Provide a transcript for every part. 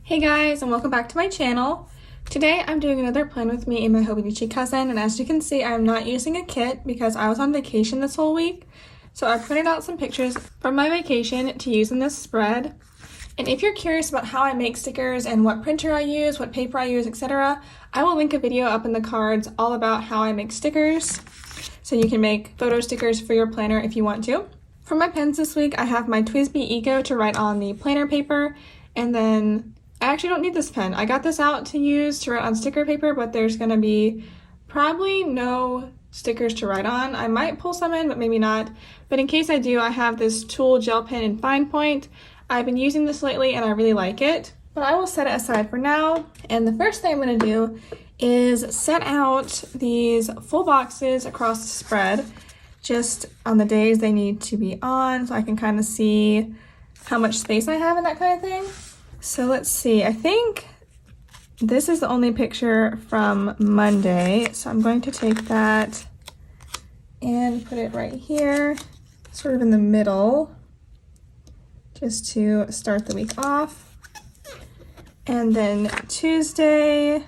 Hey guys, and welcome back to my channel. Today I'm doing another plan with me and my Hobonichi cousin, and as you can see I'm not using a kit because I was on vacation this whole week. So I printed out some pictures from my vacation to use in this spread. And if you're curious about how I make stickers and what printer I use, what paper I use, etc., I will link a video up in the cards all about how I make stickers. So you can make photo stickers for your planner if you want to. For my pens this week, I have my TWSBI Eco to write on the planner paper, and then I actually don't need this pen. I got this out to use to write on sticker paper, but there's going to be probably no stickers to write on. I might pull some in, but maybe not. But in case I do, I have this Tool gel pen in fine point. I've been using this lately and I really like it, but I will set it aside for now. And the first thing I'm going to do is set out these full boxes across the spread just on the days they need to be on, so I can kind of see how much space I have and that kind of thing. So let's see, I think this is the only picture from Monday. So I'm going to take that and put it right here, sort of in the middle, just to start the week off. And then Tuesday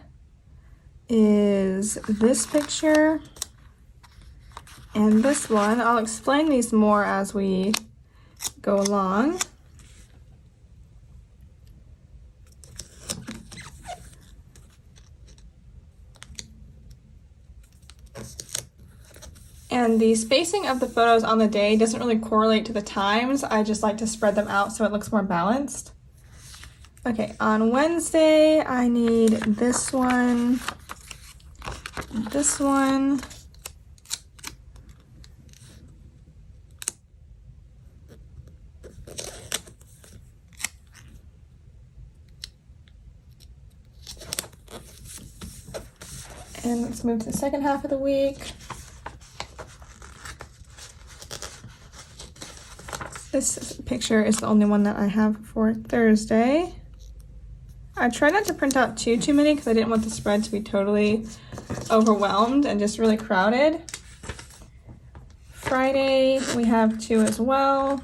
is this picture and this one. I'll explain these more as we go along. And the spacing of the photos on the day doesn't really correlate to the times. I just like to spread them out so it looks more balanced. Okay, on Wednesday, I need this one, and let's move to the second half of the week. This picture is the only one that I have for Thursday. I tried not to print out too many because I didn't want the spread to be totally overwhelmed and just really crowded. Friday, we have 2 as well.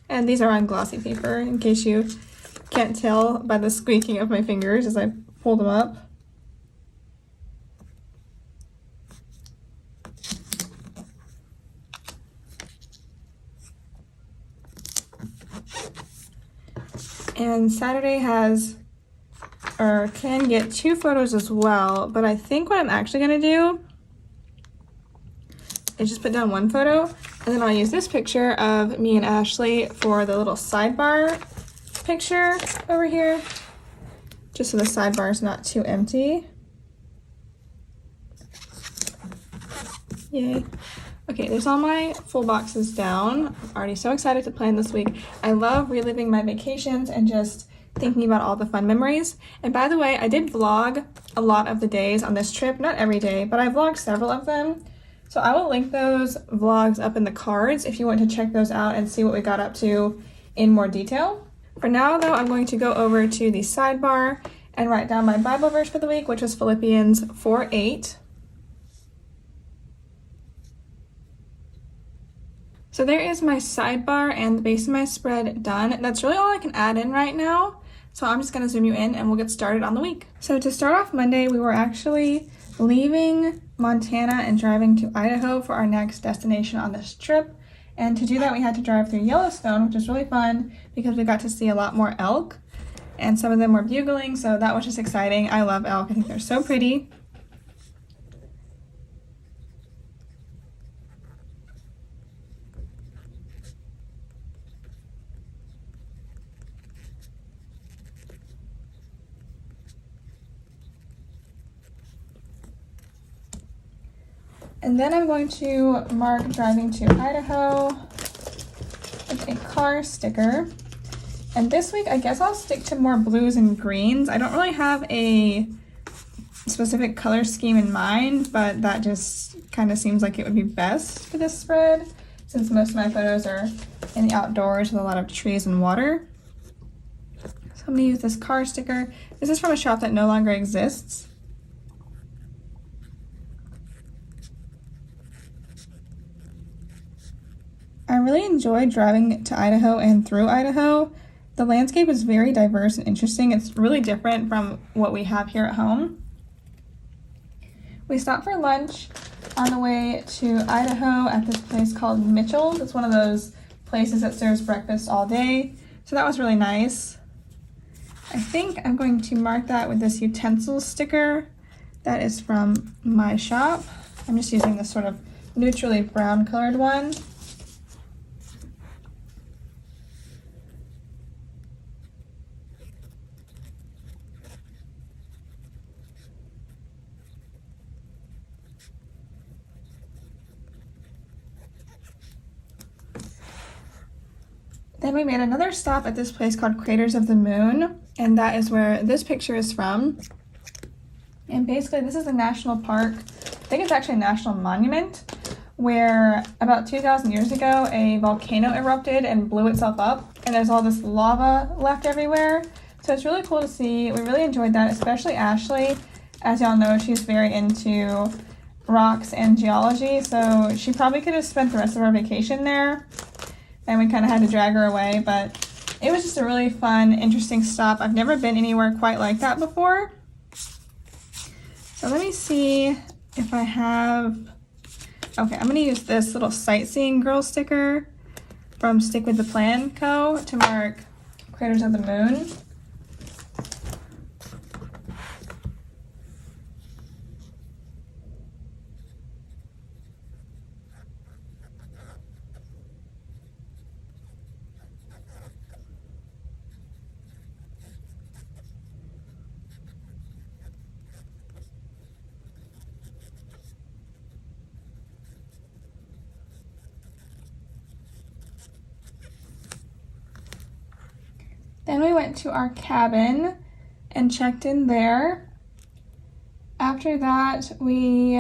And these are on glossy paper, in case you can't tell by the squeaking of my fingers as I pull them up. And Saturday has, or can get 2 photos as well, but I think what I'm actually gonna do is just put down 1 photo, and then I'll use this picture of me and Ashley for the little sidebar picture over here, just so the sidebar is not too empty. Yay. Okay, there's all my full boxes down. I'm already so excited to plan this week. I love reliving my vacations and just thinking about all the fun memories. And by the way, I did vlog a lot of the days on this trip, not every day, but I vlogged several of them. So I will link those vlogs up in the cards if you want to check those out and see what we got up to in more detail. For now though, I'm going to go over to the sidebar and write down my Bible verse for the week, which was Philippians 4:8. So there is my sidebar and the base of my spread done. That's really all I can add in right now. So I'm just gonna zoom you in and we'll get started on the week. So to start off Monday, we were actually leaving Montana and driving to Idaho for our next destination on this trip. And to do that, we had to drive through Yellowstone, which was really fun because we got to see a lot more elk. And some of them were bugling, so that was just exciting. I love elk, I think they're so pretty. And then I'm going to mark driving to Idaho with a car sticker. And this week, I guess I'll stick to more blues and greens. I don't really have a specific color scheme in mind, but that just kind of seems like it would be best for this spread since most of my photos are in the outdoors with a lot of trees and water. So I'm gonna use this car sticker. This is from a shop that no longer exists. I really enjoyed driving to Idaho and through Idaho. The landscape is very diverse and interesting. It's really different from what we have here at home. We stopped for lunch on the way to Idaho at this place called Mitchell's. It's one of those places that serves breakfast all day. So that was really nice. I think I'm going to mark that with this utensils sticker that is from my shop. I'm just using this sort of neutrally brown colored one. Then we made another stop at this place called Craters of the Moon, and that is where this picture is from. And basically this is a national park, I think it's actually a national monument, where about 2,000 years ago a volcano erupted and blew itself up, and there's all this lava left everywhere. So it's really cool to see. We really enjoyed that, especially Ashley. As y'all know, she's very into rocks and geology, so she probably could have spent the rest of our vacation there, and we kind of had to drag her away, but it was just a really fun, interesting stop. I've never been anywhere quite like that before. So let me see if I have, okay, I'm gonna use this little sightseeing girl sticker from Stick with the Plan Co. to mark Craters of the Moon. Then we went to our cabin and checked in there. After that, we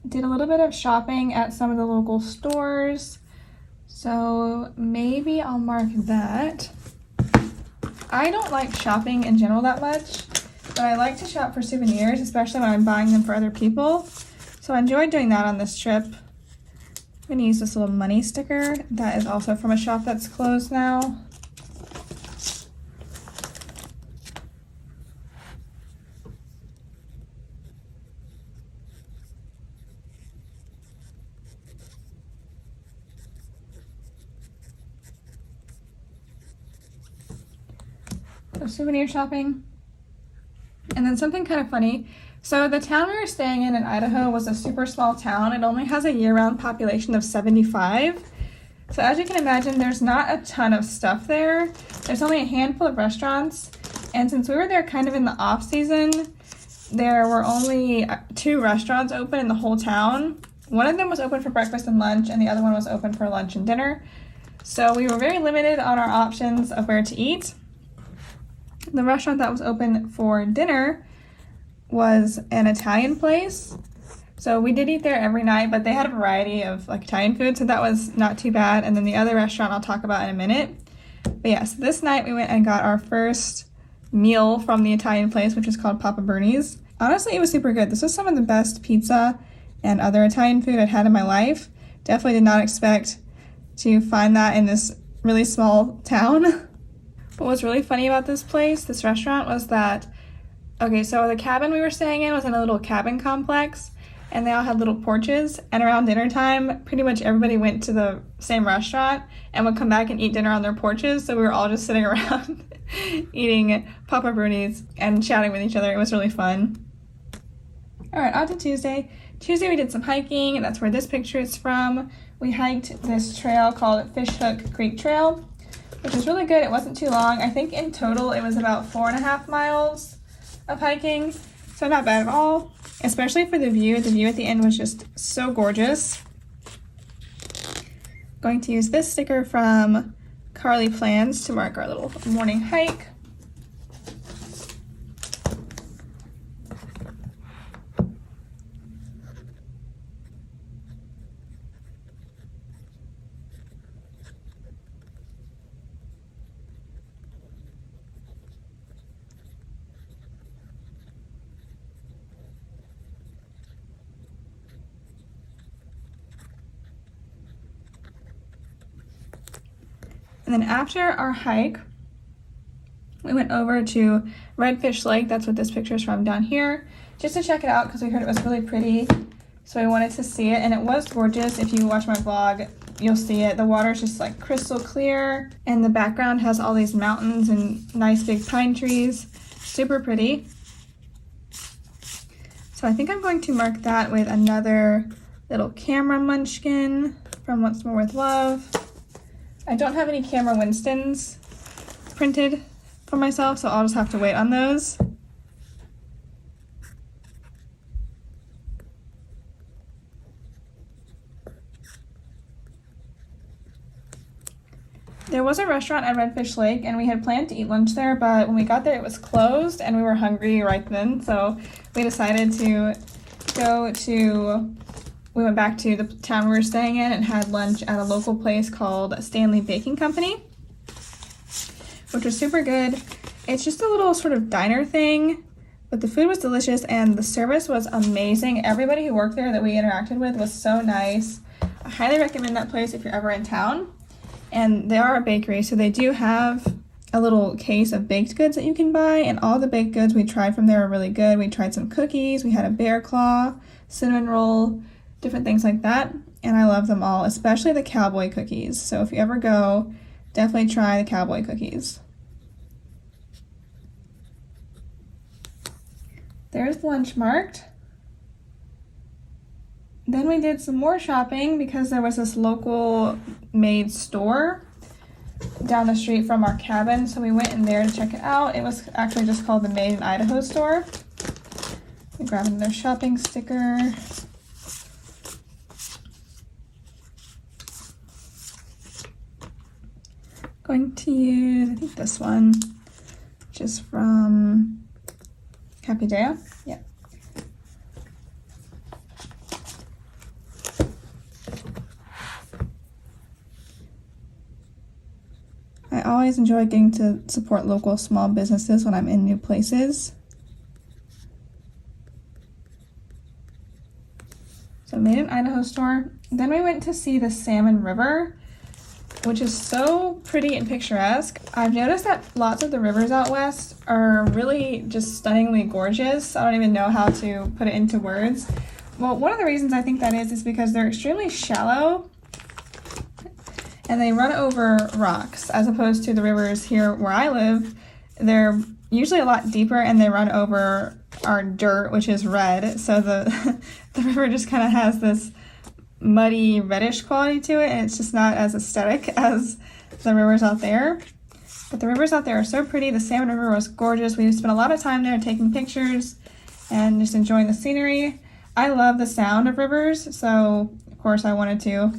did a little bit of shopping at some of the local stores. So maybe I'll mark that. I don't like shopping in general that much, but I like to shop for souvenirs, especially when I'm buying them for other people. So I enjoyed doing that on this trip. I'm gonna use this little money sticker that is also from a shop that's closed now. So souvenir shopping. And then something kind of funny. So the town we were staying in Idaho was a super small town. It only has a year-round population of 75. So as you can imagine, there's not a ton of stuff there. There's only a handful of restaurants. And since we were there kind of in the off season, there were only 2 restaurants open in the whole town. One of them was open for breakfast and lunch, and the other one was open for lunch and dinner. So we were very limited on our options of where to eat. The restaurant that was open for dinner was an Italian place. So we did eat there every night, but they had a variety of like Italian food, so that was not too bad. And then the other restaurant I'll talk about in a minute. But yes, this night we went and got our first meal from the Italian place, which is called Papa Bernie's. Honestly, it was super good. This was some of the best pizza and other Italian food I'd had in my life. Definitely did not expect to find that in this really small town. But what's really funny about this place, this restaurant, was that, okay, so the cabin we were staying in was in a little cabin complex, and they all had little porches, and around dinner time, pretty much everybody went to the same restaurant and would come back and eat dinner on their porches, so we were all just sitting around eating Papa Bernie's and chatting with each other. It was really fun. All right, on to Tuesday. Tuesday we did some hiking, and that's where this picture is from. We hiked this trail called Fishhook Creek Trail, which was really good. It wasn't too long. I think in total it was about 4.5 miles of hiking, so not bad at all, especially for the view. The view at the end was just so gorgeous. Going to use this sticker from Carly Plans to mark our little morning hike. And then after our hike, we went over to Redfish Lake, that's what this picture is from down here, just to check it out because we heard it was really pretty. So we wanted to see it, and it was gorgeous. If you watch my vlog, you'll see it. The water's just like crystal clear, and the background has all these mountains and nice big pine trees. Super pretty. So I think I'm going to mark that with another little camera munchkin from Once More With Love. I don't have any camera Winstons printed for myself, so I'll just have to wait on those. There was a restaurant at Redfish Lake, and we had planned to eat lunch there, but when we got there it was closed and we were hungry right then, so we decided to we went back to the town we were staying in and had lunch at a local place called Stanley Baking Company, which was super good. It's just a little sort of diner thing, but the food was delicious and the service was amazing. Everybody who worked there that we interacted with was so nice. I highly recommend that place if you're ever in town. And they are a bakery, so they do have a little case of baked goods that you can buy, and all the baked goods we tried from there were really good. We tried some cookies, we had a bear claw, cinnamon roll, different things like that, and I love them all, especially the cowboy cookies. So if you ever go, definitely try the cowboy cookies. There's lunch marked. Then we did some more shopping because there was this local made store down the street from our cabin, so we went in there to check it out. It was actually just called the Made in Idaho store. We grabbed another shopping sticker. Going to use, I think this one, which is from Happy Day. Yeah. I always enjoy getting to support local small businesses when I'm in new places. So Made in Idaho store. Then we went to see the Salmon River, which is so pretty and picturesque. I've noticed that lots of the rivers out west are really just stunningly gorgeous. I don't even know how to put it into words. Well, one of the reasons I think that is because they're extremely shallow and they run over rocks, as opposed to the rivers here where I live. They're usually a lot deeper and they run over our dirt, which is red. So the river just kind of has this muddy reddish quality to it, and it's just not as aesthetic as the rivers out there. But the rivers out there are so pretty. The Salmon River was gorgeous. We spent a lot of time there taking pictures and just enjoying the scenery. I love the sound of rivers, so of course I wanted to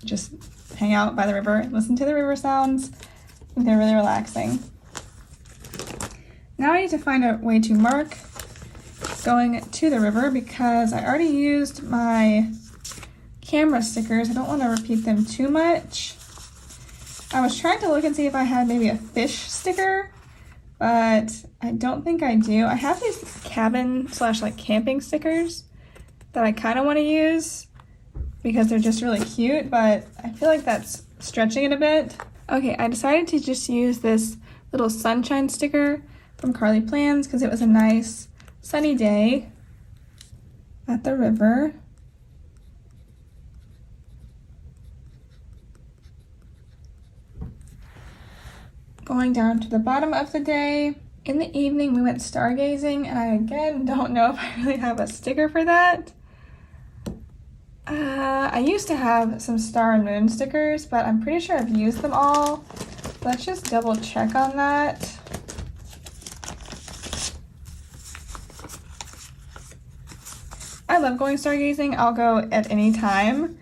just hang out by the river, listen to the river sounds. They're really relaxing. Now I need to find a way to mark going to the river because I already used my camera stickers. I don't want to repeat them too much. I was trying to look and see if I had maybe a fish sticker, but I don't think I do. I have these cabin / like camping stickers that I kind of want to use because they're just really cute, but I feel like that's stretching it a bit. Okay, I decided to just use this little sunshine sticker from Carly Plans because it was a nice sunny day at the river. Going down to the bottom of the day. In the evening, we went stargazing, and I again don't know if I really have a sticker for that. I used to have some star and moon stickers, but I'm pretty sure I've used them all. Let's just double check on that. I love going stargazing. I'll go at any time.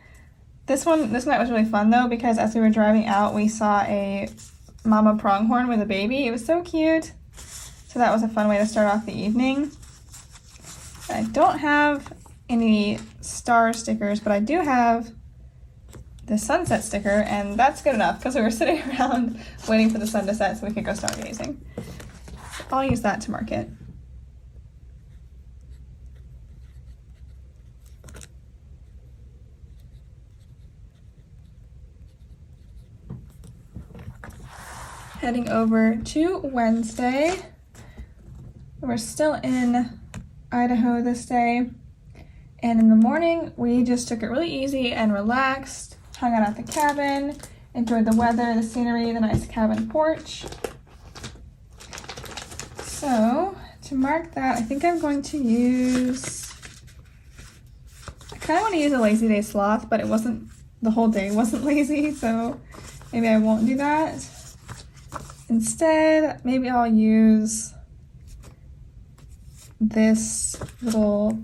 This night was really fun though, because as we were driving out, we saw a mama pronghorn with a baby. It was so cute. So that was a fun way to start off the evening. I don't have any star stickers, but I do have the sunset sticker, and that's good enough because we were sitting around waiting for the sun to set so we could go stargazing. I'll use that to mark it. heading over to Wednesday. We're still in Idaho this day. And in the morning, we just took it really easy and relaxed, hung out at the cabin, enjoyed the weather, the scenery, the nice cabin porch. So, to mark that, I think I'm going to use, I kind of want to use a lazy day sloth, but it wasn't, the whole day wasn't lazy, so maybe I won't do that. Instead, maybe I'll use this little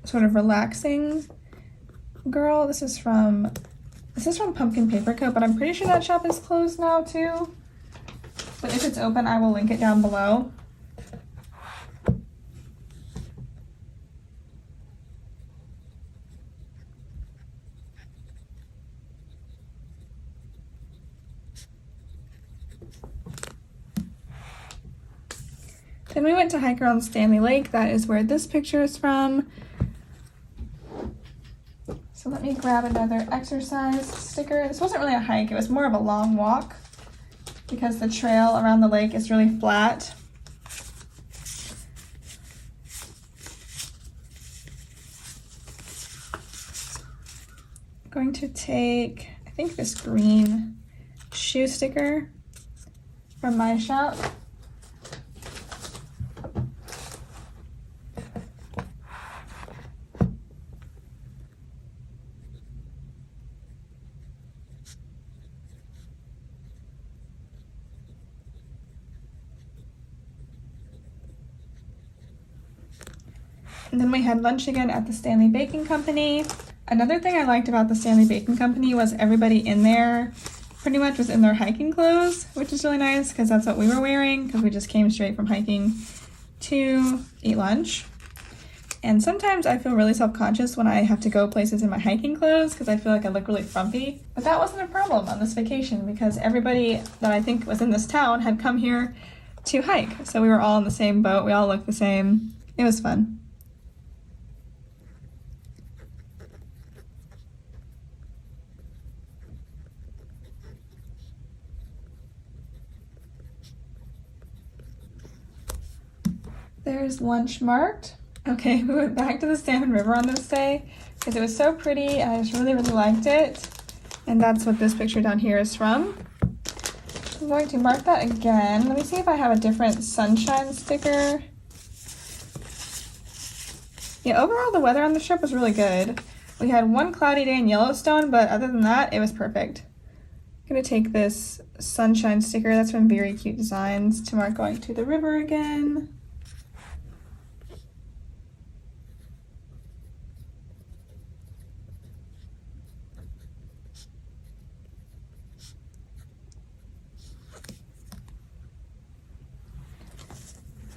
sort of relaxing girl. This is from Pumpkin Paper Co., but I'm pretty sure that shop is closed now too. But if it's open, I will link it down below. Then we went to hike around Stanley Lake. That is where this picture is from. So let me grab another exercise sticker. This wasn't really a hike, it was more of a long walk because the trail around the lake is really flat. I'm going to take, I think, this green shoe sticker from my shop. And then we had lunch again at the Stanley Baking Company. Another thing I liked about the Stanley Baking Company was everybody in there pretty much was in their hiking clothes, which is really nice because that's what we were wearing because we just came straight from hiking to eat lunch. And sometimes I feel really self-conscious when I have to go places in my hiking clothes because I feel like I look really frumpy. But that wasn't a problem on this vacation because everybody that I think was in this town had come here to hike. So we were all in the same boat. We all looked the same. It was fun. There's lunch marked. Okay, we went back to the Salmon River on this day because it was so pretty and I just really liked it. And that's what this picture down here is from. I'm going to mark that again. Let me see if I have a different sunshine sticker. Yeah, overall the weather on the trip was really good. We had one cloudy day in Yellowstone, but other than that, it was perfect. I'm gonna take this sunshine sticker, that's from Very Cute Designs, to mark going to the river again.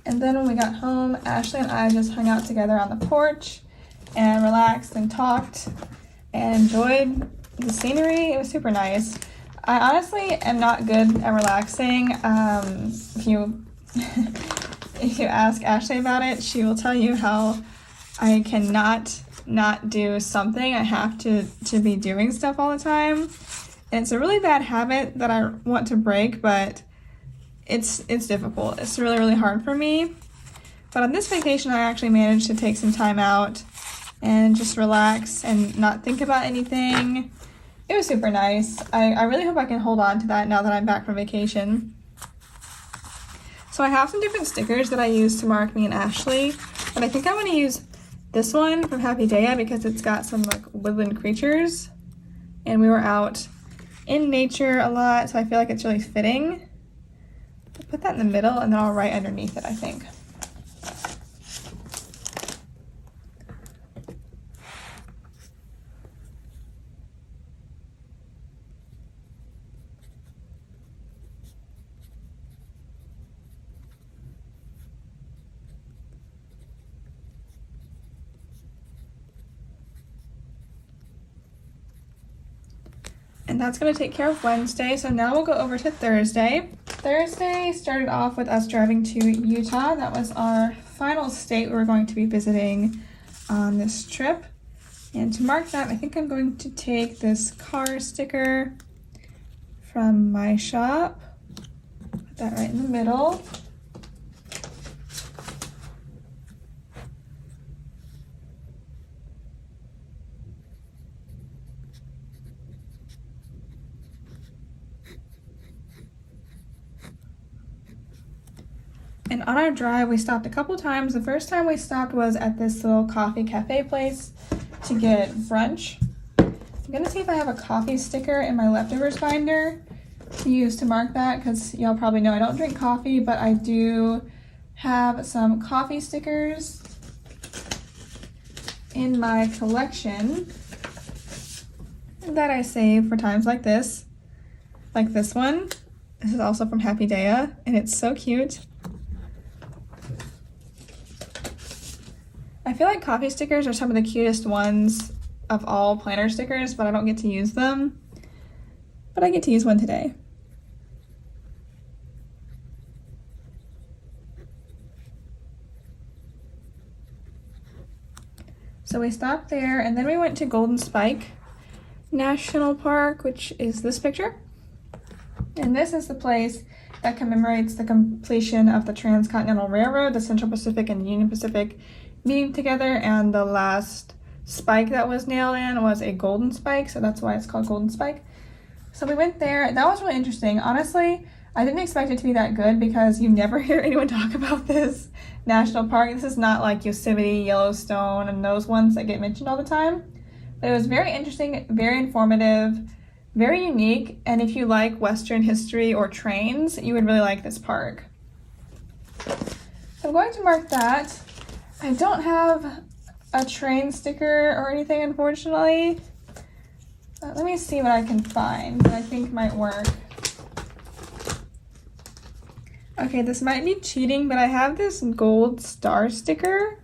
And then when we got home, Ashley and I just hung out together on the porch and relaxed and talked and enjoyed the scenery. It was super nice. I honestly am not good at relaxing. If you ask Ashley about it, she will tell you how I cannot not do something. I have to be doing stuff all the time. And it's a really bad habit that I want to break, but it's difficult. It's really hard for me. But on this vacation, I actually managed to take some time out and just relax and not think about anything. It was super nice. I really hope I can hold on to that now that I'm back from vacation. So I have some different stickers that I use to mark me and Ashley, but I think I want to use this one from Happy Daya because it's got some like woodland creatures and we were out in nature a lot, so I feel like it's really fitting. I'll put that in the middle and then I'll write underneath it, I think. And that's going to take care of Wednesday. So now we'll go over to Thursday. Thursday started off with us driving to Utah. That was our final state we were going to be visiting on this trip. And to mark that, I think I'm going to take this car sticker from my shop. that right in the middle. And on our drive, we stopped a couple times. The first time we stopped was at this little coffee cafe place to get brunch. I'm gonna see if I have a coffee sticker in my leftovers binder to use to mark that, because y'all probably know I don't drink coffee, but I do have some coffee stickers in my collection that I save for times like this. Like this one. This is also from Happy Daya, and it's so cute. I feel like coffee stickers are some of the cutest ones of all planner stickers, but I don't get to use them. But I get to use one today. So we stopped there, and then we went to Golden Spike National Park, which is this picture. And this is the place that commemorates the completion of the Transcontinental Railroad, the Central Pacific and Union Pacific meeting together, and the last spike that was nailed in was a golden spike, so that's why it's called Golden Spike. So we went there. That was really interesting. Honestly, I didn't expect it to be that good because you never hear anyone talk about this national park. This is not like Yosemite, Yellowstone, and those ones that get mentioned all the time. But it was very interesting, very informative, very unique, and if you like Western history or trains, you would really like this park. So I'm going to mark that. I don't have a train sticker or anything, unfortunately. Let me see what I can find that I think might work. Okay, this might be cheating, but I have this gold star sticker.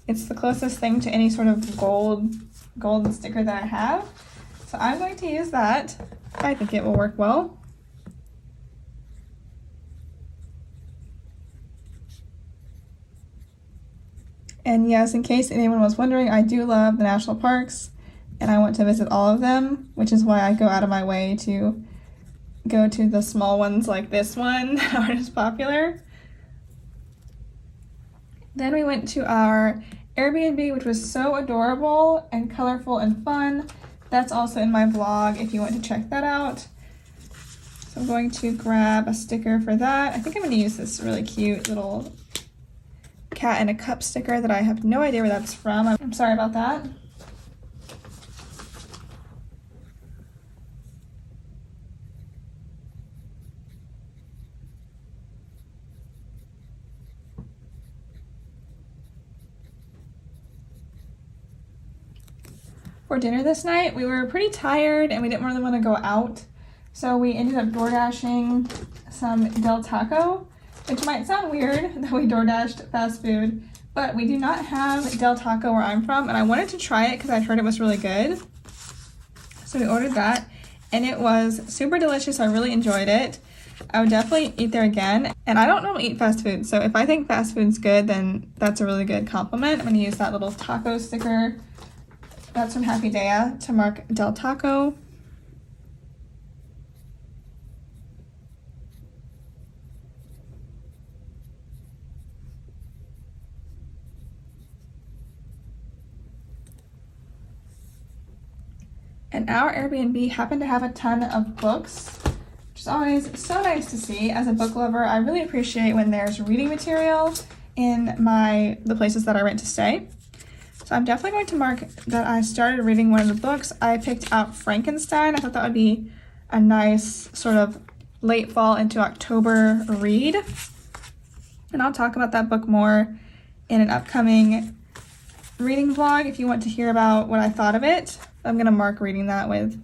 It's the closest thing to any sort of golden sticker that I have. So I'm going to use that. I think it will work well. And yes, in case anyone was wondering, I do love the national parks and I want to visit all of them, which is why I go out of my way to go to the small ones like this one that aren't as popular. Then we went to our Airbnb, which was so adorable and colorful and fun. That's also in my vlog if you want to check that out. So I'm going to grab a sticker for that. I think I'm going to use this really cute little cat in a cup sticker that I have no idea where that's from. I'm sorry about that. For dinner this night, we were pretty tired and we didn't really want to go out. So we ended up door dashing some Del Taco, which might sound weird that we door dashed fast food, but we do not have Del Taco where I'm from, and I wanted to try it because I'd heard it was really good. So we ordered that, and it was super delicious. I really enjoyed it. I would definitely eat there again, and I don't normally eat fast food, so if I think fast food's good, then that's a really good compliment. I'm going to use that little taco sticker. That's from Happy Daya to mark Del Taco. And our Airbnb happened to have a ton of books, which is always so nice to see. As a book lover, I really appreciate when there's reading material in the places that I rent to stay. So I'm definitely going to mark that I started reading one of the books. I picked out Frankenstein. I thought that would be a nice sort of late fall into October read. And I'll talk about that book more in an upcoming reading vlog if you want to hear about what I thought of it. I'm going to mark reading that with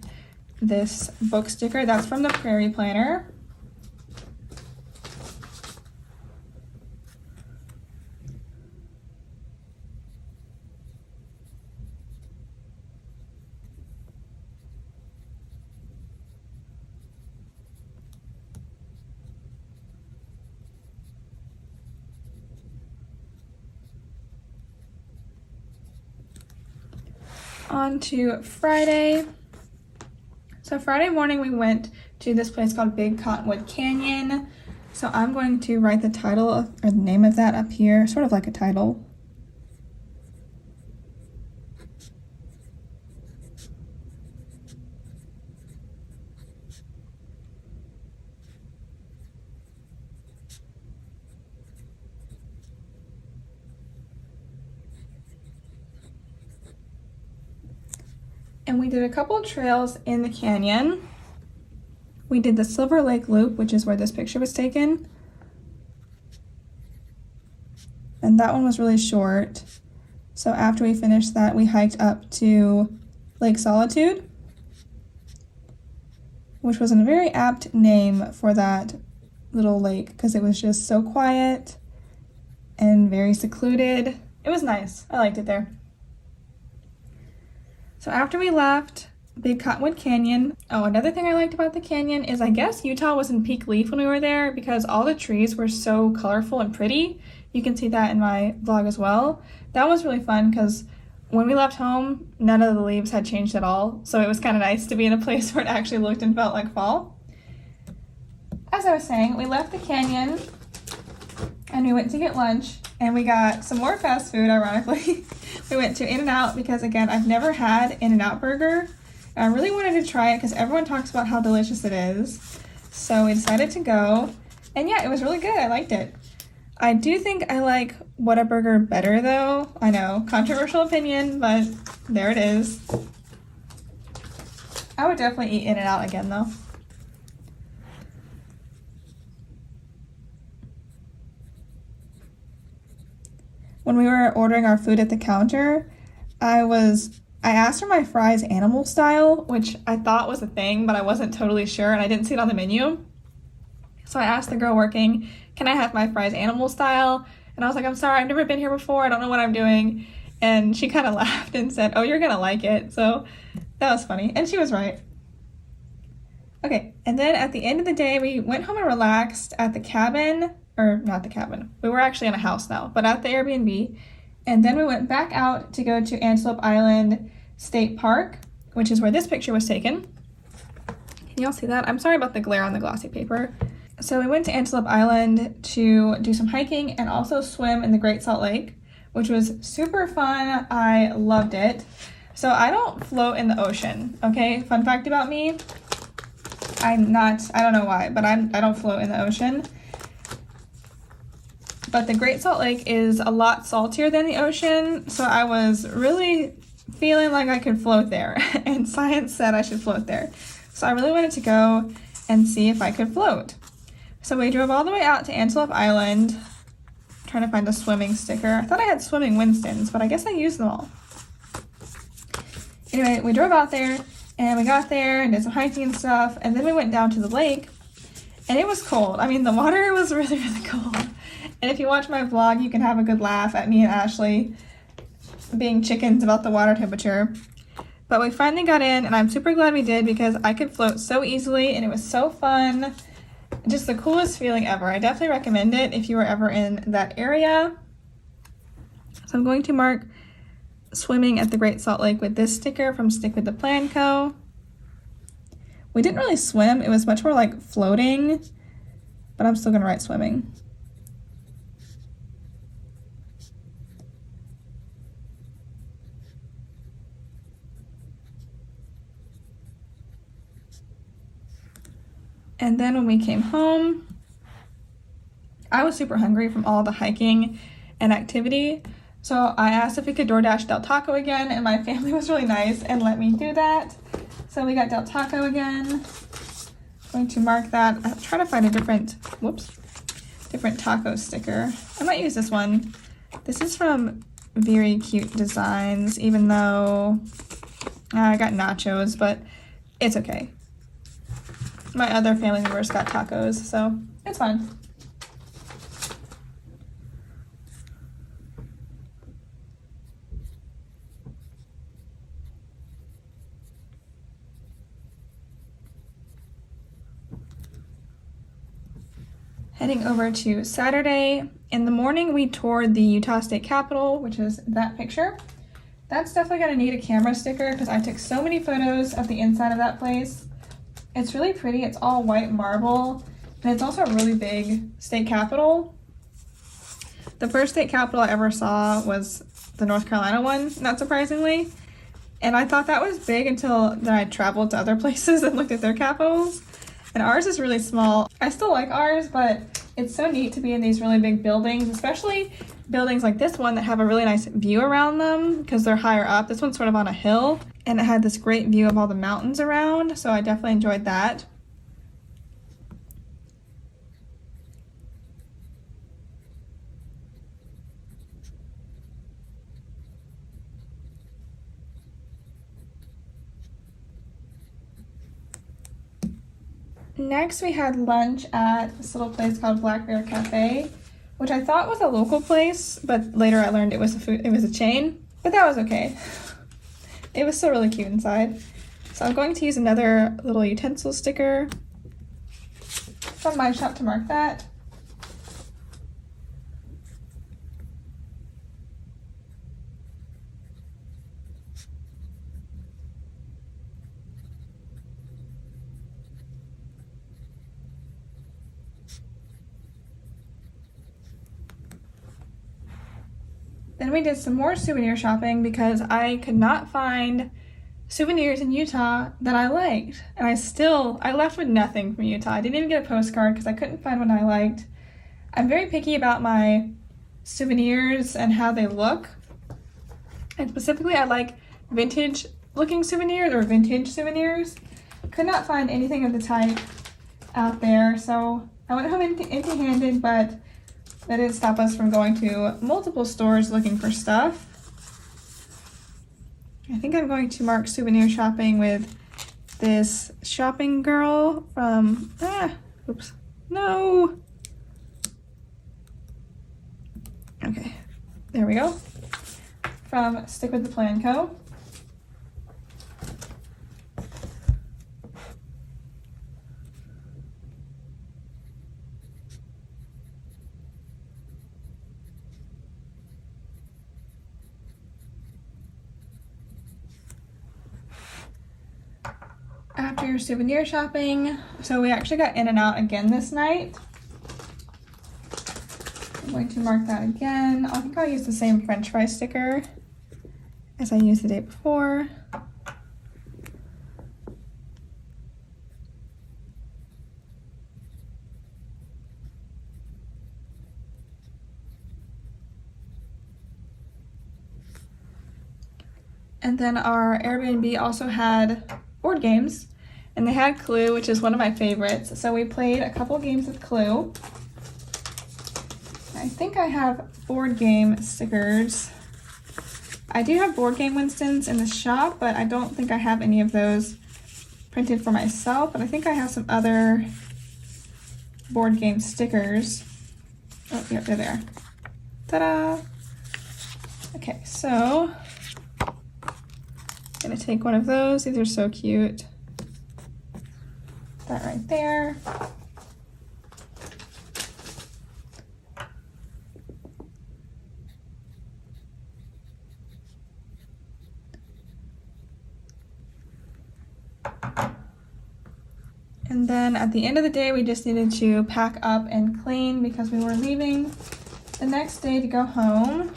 this book sticker. That's from the Prairie Planner. On to Friday. So Friday morning we went to this place called Big Cottonwood Canyon. So I'm going to write the title or the name of that up here, sort of like a title. And we did a couple trails in the canyon. We did the Silver Lake Loop, which is where this picture was taken. And that one was really short. So after we finished that, we hiked up to Lake Solitude, which was a very apt name for that little lake because it was just so quiet and very secluded. It was nice. I liked it there. So after we left Big Cottonwood Canyon, another thing I liked about the canyon is I guess Utah was in peak leaf when we were there because all the trees were so colorful and pretty. You can see that in my vlog as well. That was really fun because when we left home, none of the leaves had changed at all. So it was kind of nice to be in a place where it actually looked and felt like fall. As I was saying, we left the canyon and we went to get lunch and we got some more fast food, ironically. We went to In-N-Out because, again, I've never had In-N-Out burger. I really wanted to try it because everyone talks about how delicious it is. So we decided to go. And yeah, it was really good. I liked it. I do think I like Whataburger better though. I know, controversial opinion, but there it is. I would definitely eat In-N-Out again though. When we were ordering our food at the counter, I asked for my fries animal style, which I thought was a thing, but I wasn't totally sure and I didn't see it on the menu. So I asked the girl working, can I have my fries animal style? And I was like, I'm sorry, I've never been here before. I don't know what I'm doing. And she kind of laughed and said, oh, you're gonna like it. So that was funny. And she was right. Okay, and then at the end of the day, we went home and relaxed at the cabin, or not the cabin. We were actually in a house now, but at the Airbnb. And then we went back out to go to Antelope Island State Park, which is where this picture was taken. Can y'all see that? I'm sorry about the glare on the glossy paper. So we went to Antelope Island to do some hiking and also swim in the Great Salt Lake, which was super fun. I loved it. So I don't float in the ocean, okay? Fun fact about me, I don't know why, but I don't float in the ocean. But the Great Salt Lake is a lot saltier than the ocean, so I was really feeling like I could float there, and science said I should float there. So I really wanted to go and see if I could float. So we drove all the way out to Antelope Island, trying to find a swimming sticker. I thought I had swimming Winstons, but I guess I used them all. Anyway, we drove out there, and we got there and did some hiking and stuff, and then we went down to the lake, and it was cold. I mean, the water was really, really cold. And if you watch my vlog, you can have a good laugh at me and Ashley being chickens about the water temperature. But we finally got in, and I'm super glad we did because I could float so easily, and it was so fun. Just the coolest feeling ever. I definitely recommend it if you are ever in that area. So I'm going to mark swimming at the Great Salt Lake with this sticker from Stick with the Plan Co. We didn't really swim. It was much more like floating, but I'm still going to write swimming. And then when we came home, I was super hungry from all the hiking and activity. So I asked if we could DoorDash Del Taco again, and my family was really nice and let me do that. So we got Del Taco again. Going to mark that. I'm trying to find a different taco sticker. I might use this one. This is from Very Cute Designs, even though I got nachos, but it's okay. My other family members got tacos, so it's fine. Heading over to Saturday. In the morning, we toured the Utah State Capitol, which is that picture. That's definitely gonna need a camera sticker because I took so many photos of the inside of that place. It's really pretty. It's all white marble. And it's also a really big state capitol. The first state capitol I ever saw was the North Carolina one, not surprisingly. And I thought that was big until then I traveled to other places and looked at their capitals. And ours is really small. I still like ours, but it's so neat to be in these really big buildings, especially buildings like this one that have a really nice view around them because they're higher up. This one's sort of on a hill and it had this great view of all the mountains around, so I definitely enjoyed that. Next, we had lunch at this little place called Black Bear Cafe, which I thought was a local place, but later I learned it was a chain, but that was okay. It was still really cute inside. So I'm going to use another little utensil sticker from my shop to mark that. Then we did some more souvenir shopping because I could not find souvenirs in Utah that I liked. And I left with nothing from Utah. I didn't even get a postcard because I couldn't find one I liked. I'm very picky about my souvenirs and how they look. And specifically, I like vintage looking souvenirs or vintage souvenirs. Could not find anything of the type out there, so I went home empty-handed, but that didn't stop us from going to multiple stores looking for stuff. I think I'm going to mark souvenir shopping with this shopping girl from, oops, no. Okay, there we go. From Stick With The Plan Co. After souvenir shopping, so we actually got In-N-Out again this night. I'm going to mark that again. I think I'll use the same French fry sticker as I used the day before. And then our Airbnb also had board games, and they had Clue, which is one of my favorites. So we played a couple games of Clue. I think I have board game stickers. I do have board game Winstons in the shop, but I don't think I have any of those printed for myself, but I think I have some other board game stickers. Oh, yep, they're there. Ta-da! Okay, so I'm gonna take one of those. These are so cute. That right there. And then at the end of the day, we just needed to pack up and clean because we were leaving the next day to go home.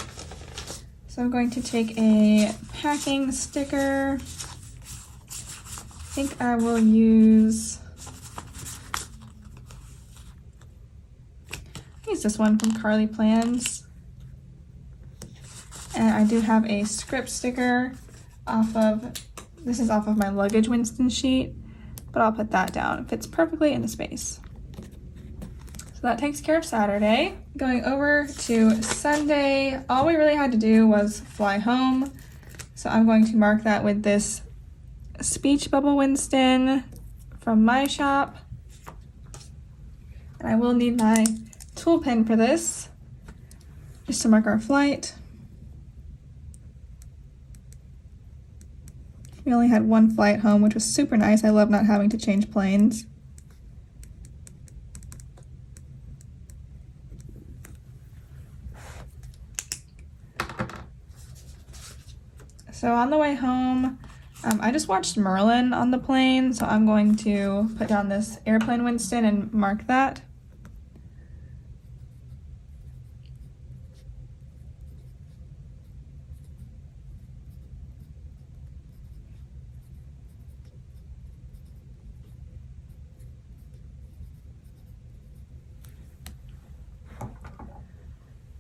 So I'm going to take a packing sticker. I think I will use this one from Carly Plans. And I do have a script sticker this is off of my luggage Winston sheet, but I'll put that down. It fits perfectly into space. So that takes care of Saturday. Going over to Sunday, all we really had to do was fly home. So I'm going to mark that with this speech bubble Winston from my shop. And I will need my tool pen for this, just to mark our flight. We only had one flight home, which was super nice. I love not having to change planes. So on the way home, I just watched Merlin on the plane, so I'm going to put down this airplane Winston and mark that.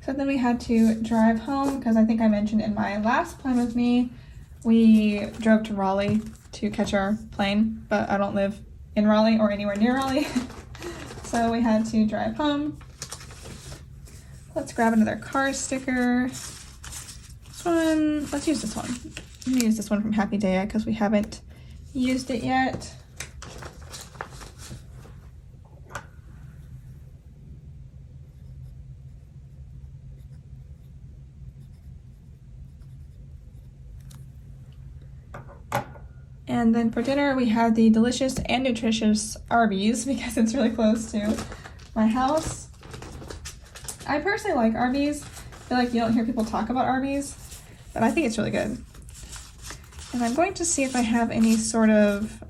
So then we had to drive home because I think I mentioned in my last plan with me, we drove to Raleigh to catch our plane, but I don't live in Raleigh or anywhere near Raleigh. So we had to drive home. Let's grab another car sticker. This one, let's use this one. I'm gonna use this one from Happy Day because we haven't used it yet. And then for dinner, we had the delicious and nutritious Arby's because it's really close to my house. I personally like Arby's. I feel like you don't hear people talk about Arby's, but I think it's really good. And I'm going to see if I have any sort of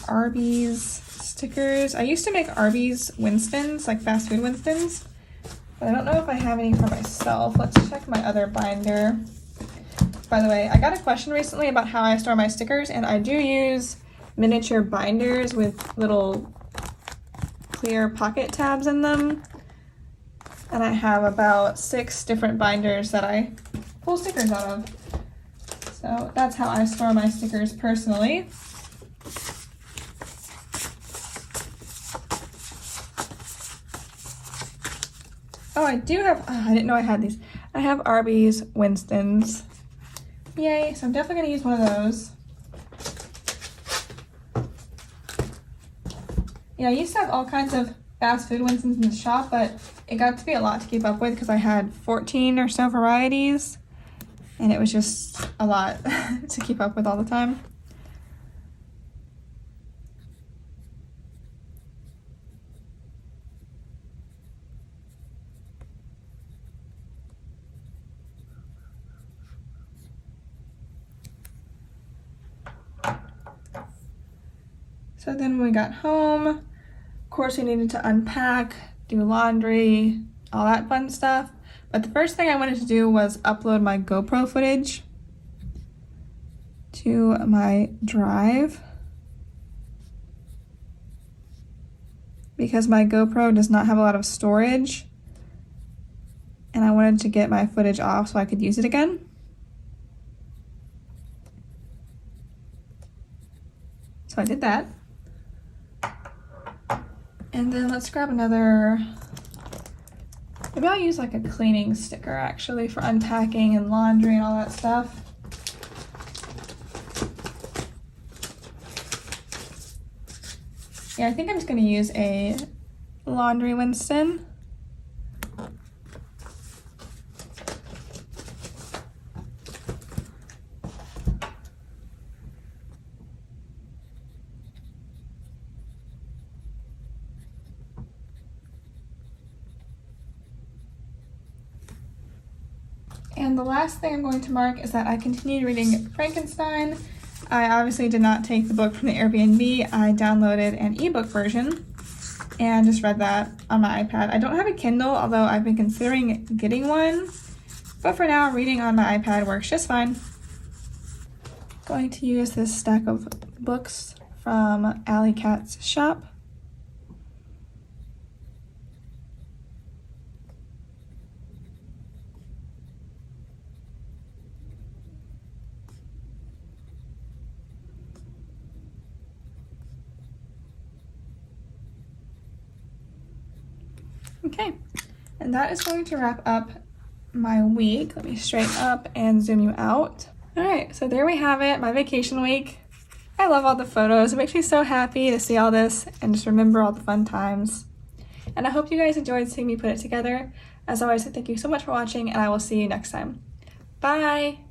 Arby's stickers. I used to make Arby's Winstons, like fast food Winstons, but I don't know if I have any for myself. Let's check my other binder. By the way, I got a question recently about how I store my stickers, and I do use miniature binders with little clear pocket tabs in them. And I have about 6 different binders that I pull stickers out of. So that's how I store my stickers personally. Oh, I do have, I didn't know I had these. I have Arby's Winstons. Yay, so I'm definitely gonna use one of those. Yeah, I used to have all kinds of fast food Winstons in the shop, but it got to be a lot to keep up with because I had 14 or so varieties, and it was just a lot to keep up with all the time. So then when we got home, of course we needed to unpack, do laundry, all that fun stuff. But the first thing I wanted to do was upload my GoPro footage to my drive because my GoPro does not have a lot of storage, and I wanted to get my footage off so I could use it again. So I did that. And then let's grab another, maybe I'll use like a cleaning sticker actually for unpacking and laundry and all that stuff. Yeah, I think I'm just gonna use a laundry Winston. And the last thing I'm going to mark is that I continued reading Frankenstein. I obviously did not take the book from the Airbnb. I downloaded an ebook version and just read that on my iPad. I don't have a Kindle, although I've been considering getting one. But for now, reading on my iPad works just fine. Going to use this stack of books from Alley Cat's shop. Okay, and that is going to wrap up my week. Let me straighten up and zoom you out. All right, so there we have it, my vacation week. I love all the photos. It makes me so happy to see all this and just remember all the fun times. And I hope you guys enjoyed seeing me put it together. As always, thank you so much for watching, and I will see you next time. Bye!